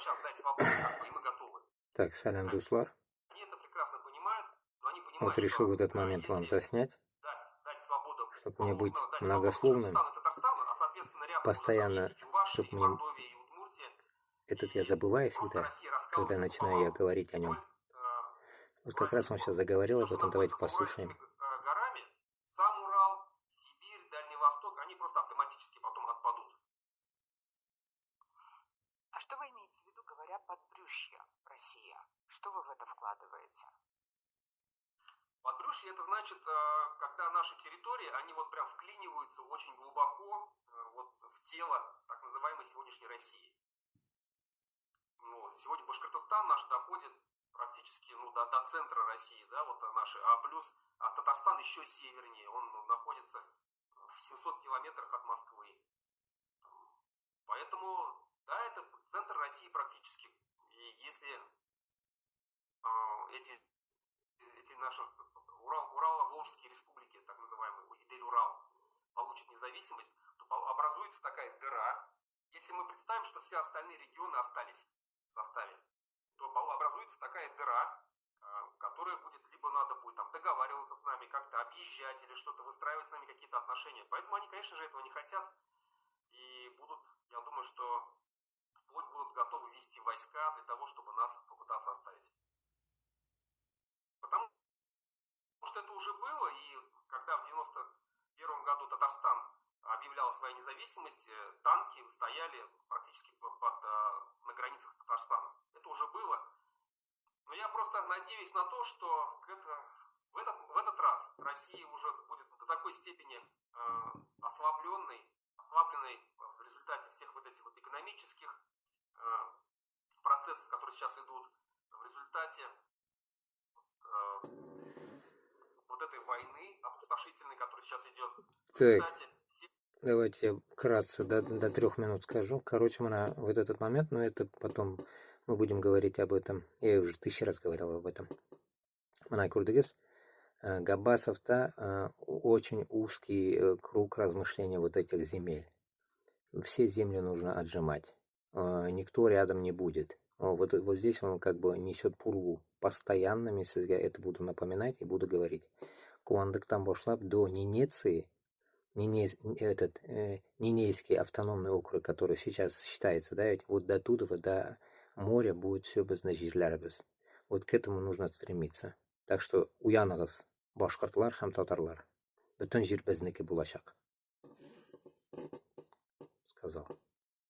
сейчас дай свободу, как бы, и мы готовы. Так, салям, дуслар. Они это прекрасно понимают, но они Вот понимают, решил в что этот момент вам если заснять, дать свободу, чтобы не быть нужно дать свободу многословным, Башкортостану и Татарстану, а соответственно рядом уже там есть постоянно, и Чувашия, чтобы и мне Мордовия, и Удмуртия, этот я и забываю просто всегда, Россия когда раскалывается начинаю я пополам говорить о вдоль нем. Вот как раз уральских он гор. сейчас заговорил Все, об что этом, давайте находится за уральскими послушаем. горами, сам Урал, Сибирь, Дальний Восток, они просто автоматически потом отпадут. А что вы имеете в виду, говоря подбрюшье Россия? Что вы в это вкладываете? Подбрюшье это значит, когда наши территории, они вот прям вклиниваются очень глубоко вот в тело так называемой сегодняшней России. Ну, сегодня Башкортостан наш доходит практически до центра России, да, вот наши, а Татарстан еще севернее, он находится в 700 километрах от Москвы. Поэтому, да, это центр России практически. И если эти наши Урало-Волжские республики, так называемые, Идель-Урал, получат независимость, то образуется такая дыра. Если мы представим, что все остальные регионы остались в составе, то образуется такая дыра, которая будет, либо надо будет там договариваться с нами, как-то объезжать или что-то, выстраивать с нами какие-то отношения. Поэтому они, конечно же, этого не хотят и будут, я думаю, что вплоть будут готовы вести войска для того, чтобы нас попытаться оставить. Потому что это уже было, и когда в 91 году Татарстан объявлял свою независимость, танки стояли практически на границах с Татарстаном. Это уже было. Но я просто надеюсь на то, что в этот раз Россия уже будет до такой степени ослабленной в результате всех вот этих вот экономических процессов, которые сейчас идут, в результате вот этой войны опустошительной, которая сейчас идет. Так, давайте я вкратце до 3 минут скажу. Короче, вот этот момент, но это потом мы будем говорить об этом. Я уже 1000 раз говорил об этом. Мана Курдыгес, Габбасов-то очень узкий круг размышления вот этих земель. Все земли нужно отжимать. Никто рядом не будет. Вот здесь он как бы несет пургу постоянно, если я это буду напоминать и буду говорить. Куандыктан башлап до Ненеции, Нинейский автономный округ, который сейчас считается, да, вот до туда, до моря будет все без нажирлярбез. Вот к этому нужно стремиться. Так что уянығыз, башқұртлар һәм татарлар. Бүтін жер безнеке булачак, сказал.